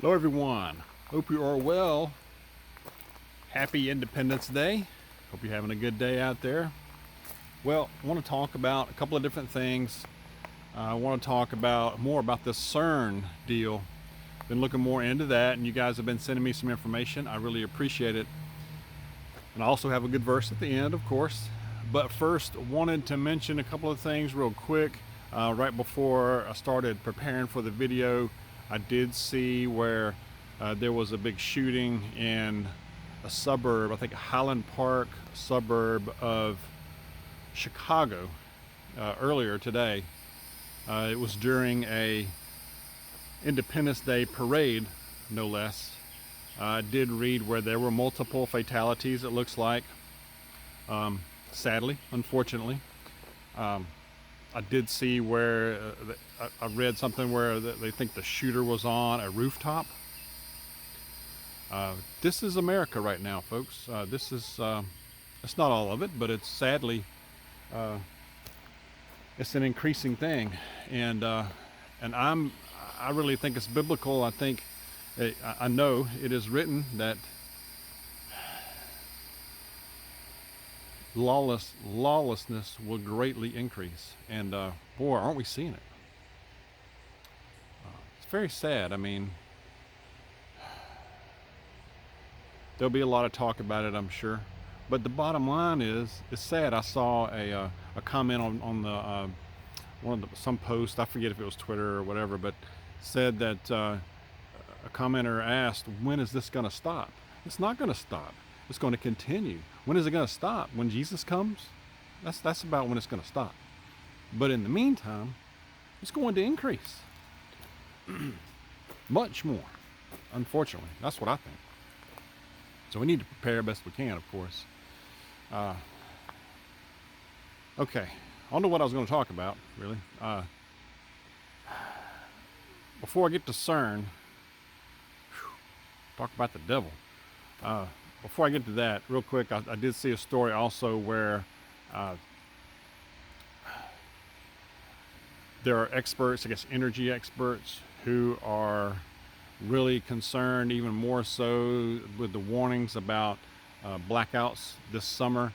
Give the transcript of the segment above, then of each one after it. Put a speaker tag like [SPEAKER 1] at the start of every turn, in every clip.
[SPEAKER 1] Hello everyone, hope you are well. Happy Independence Day. Hope you're having a good day out there. Well, I want to talk about a couple of different things. I want to talk about more about this Cern deal. Been looking more into that, and you guys have been sending me some information. I really appreciate it. And I also have a good verse at the end, of course. But first, wanted to mention a couple of things real quick. Right before I started preparing for the video, I did see where there was a big shooting in a suburb, I think Highland Park suburb of Chicago, earlier today. It was during a Independence Day parade, no less. I did read where there were multiple fatalities, it looks like. Sadly, unfortunately. I did see where I read something where they think the shooter was on a rooftop. This is America right now, folks. This is it's not all of it, but it's sadly it's an increasing thing, and I really think it's biblical. I think I know it is written that lawlessness will greatly increase, and boy, aren't we seeing it? It's very sad. I mean, there'll be a lot of talk about it, I'm sure. But the bottom line is, it's sad. I saw a comment on the some post. I forget if it was Twitter or whatever, but said that a commenter asked, "When is this going to stop?" It's not going to stop. It's going to continue. When is it going to stop? When Jesus comes? That's about when it's going to stop. But in the meantime, it's going to increase much more. Unfortunately, that's what I think. So we need to prepare best we can, of course. Okay, on to what I was going to talk about, really. Before I get to Cern, talk about the devil. Before I get to that, real quick, I did see a story also where there are experts, I guess energy experts, who are really concerned, even more so with the warnings about blackouts this summer.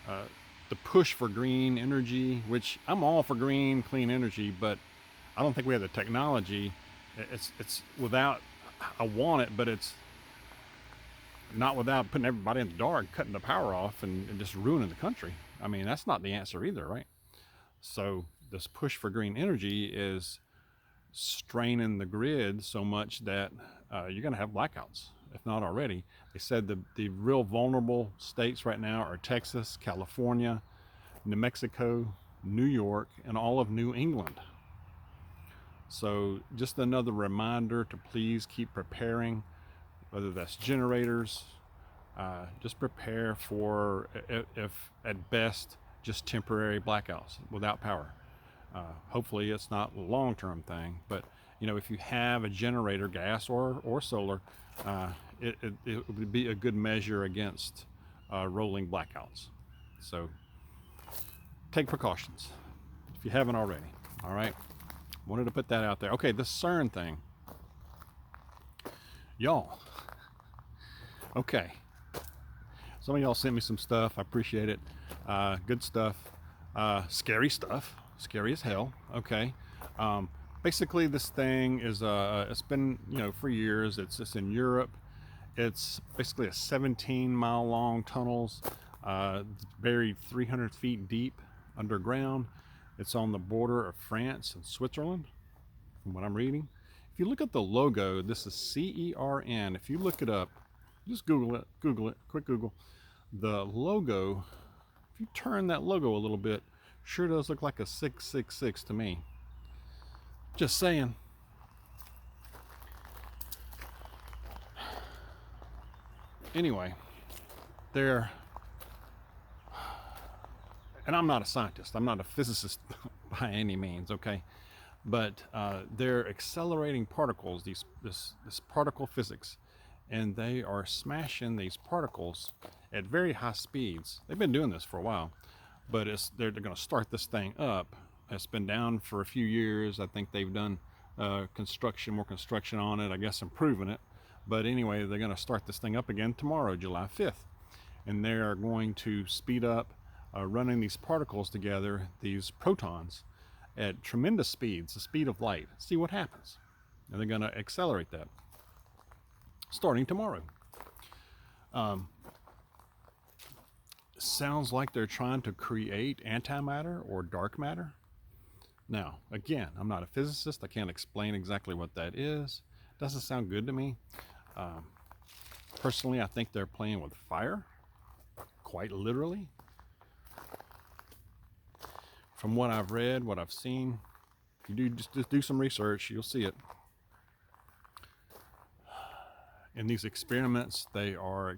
[SPEAKER 1] The push for green energy, which I'm all for green, clean energy, but I don't think we have the technology. It's without, I want it, but it's not without putting everybody in the dark, cutting the power off, and just ruining the country. I mean, that's not the answer either, right? So this push for green energy is straining the grid so much that you're going to have blackouts, if not already. They said the real vulnerable states right now are Texas, California, New Mexico, New York, and all of New England. So just another reminder to please keep preparing, whether that's generators. Just prepare for, if at best, just temporary blackouts without power. Hopefully it's not a long-term thing, but you know, if you have a generator, gas or solar, it would be a good measure against rolling blackouts. So take precautions if you haven't already. All right, wanted to put that out there. Okay, the Cern thing, y'all. Okay, some of y'all sent me some stuff. I appreciate it. Good stuff. Scary stuff. Scary as hell. Okay. Basically, this thing is it's been, you know, for years. It's just in Europe. It's basically a 17-mile long tunnels, buried 300 feet deep underground. It's on the border of France and Switzerland, from what I'm reading. If you look at the logo, this is CERN. If you look it up, just Google it, quick Google. The logo, if you turn that logo a little bit, sure does look like a 666 to me. Just saying. Anyway, they're, and I'm not a scientist, I'm not a physicist by any means, okay? But they're accelerating particles, this particle physics, and they are smashing these particles at very high speeds. They've been doing this for a while, but they're going to start this thing up. It's been down for a few years. I think they've done more construction on it, I guess improving it. But anyway, they're going to start this thing up again tomorrow, July 5th. And they are going to speed up running these particles together, these protons, at tremendous speeds, the speed of light. See what happens. And they're going to accelerate that starting tomorrow. Sounds like they're trying to create antimatter or dark matter. Now, again, I'm not a physicist. I can't explain exactly what that is. Doesn't sound good to me. Personally, I think they're playing with fire, quite literally. From what I've read, what I've seen, if you just do some research, you'll see it. In these experiments, they are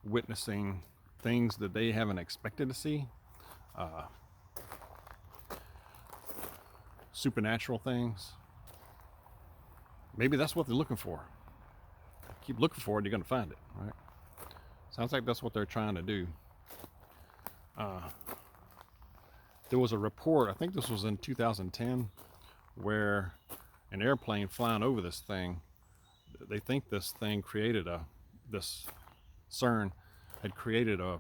[SPEAKER 1] witnessing things that they haven't expected to see. Supernatural things. Maybe that's what they're looking for. Keep looking for it, you're going to find it, right? Sounds like that's what they're trying to do. There was a report, I think this was in 2010, where an airplane flying over this thing, they think this thing created this Cern had created a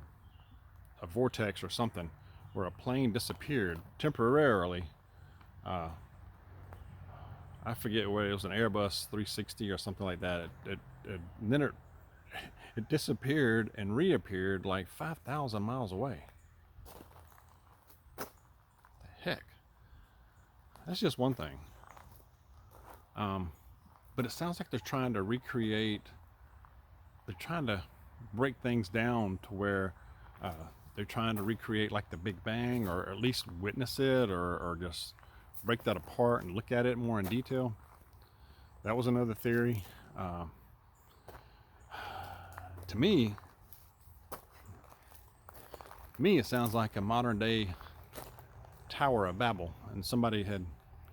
[SPEAKER 1] vortex or something where a plane disappeared temporarily. I forget where it was, an Airbus 360 or something like that. And then it disappeared and reappeared like 5,000 miles away. The heck? That's just one thing. But it sounds like they're trying to break things down to where they're trying to recreate like the Big Bang, or at least witness it, or just break that apart and look at it more in detail. That was another theory. To me, it sounds like a modern day Tower of Babel, and somebody had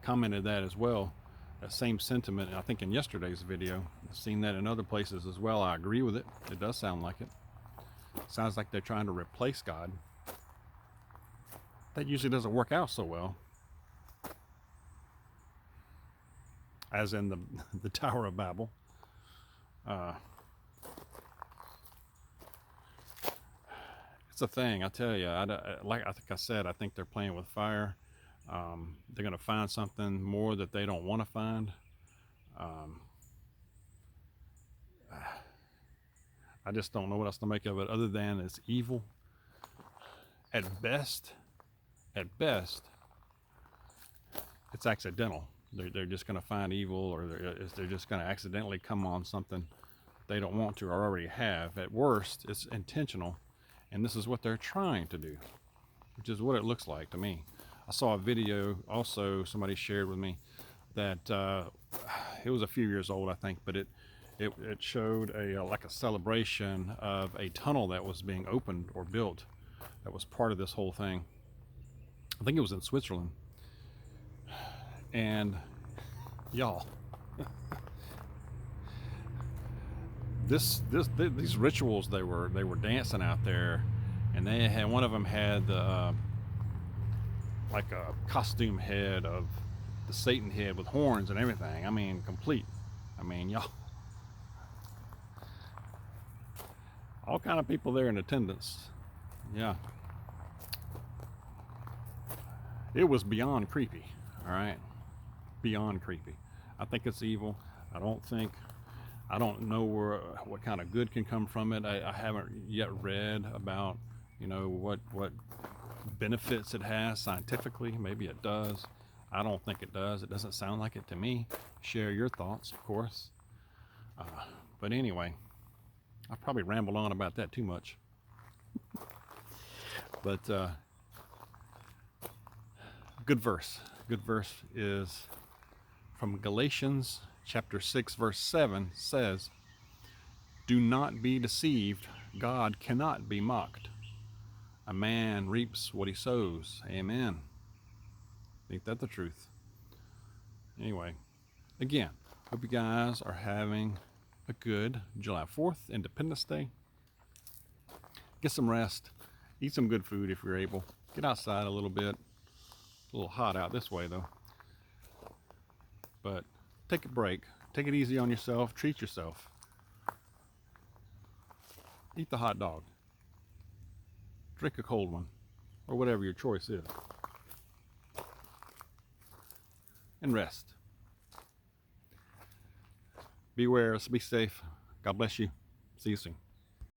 [SPEAKER 1] commented that as well. That same sentiment, I think, in yesterday's video. I've seen that in other places as well. I agree with it. It does sound like it. Sounds like they're trying to replace God. That usually doesn't work out so well. As in the Tower of Babel. It's a thing, I tell you. Like I think I said, I think they're playing with fire. They're going to find something more that they don't want to find. I just don't know what else to make of it other than it's evil. At best, it's accidental. They're just going to find evil, or they're just going to accidentally come on something they don't want to or already have. At worst, it's intentional, and this is what they're trying to do, which is what it looks like to me. I saw a video also somebody shared with me that it was a few years old, I think, but it showed like a celebration of a tunnel that was being opened or built that was part of this whole thing. I think it was in Switzerland. And y'all, these rituals, they were dancing out there, and they had, one of them had like a costume head of the Satan head with horns and everything. I mean, complete. I mean, y'all, all kind of people there in attendance. Yeah, it was beyond creepy. All right, beyond creepy. I think it's evil. I don't know what kind of good can come from it. I haven't yet read about, what benefits it has scientifically. Maybe it does. I don't think it does. It doesn't sound like it to me. Share your thoughts, of course. But anyway, I probably rambled on about that too much. But good verse is from Galatians chapter 6 verse 7, says, "Do not be deceived, God cannot be mocked. A man reaps what he sows." Amen. Ain't that the truth? Anyway, again, hope you guys are having a good July 4th, Independence Day. Get some rest. Eat some good food if you're able. Get outside a little bit. A little hot out this way though. But take a break. Take it easy on yourself. Treat yourself. Eat the hot dog. Drink a cold one, or whatever your choice is. And rest. Beware, be safe. God bless you. See you soon.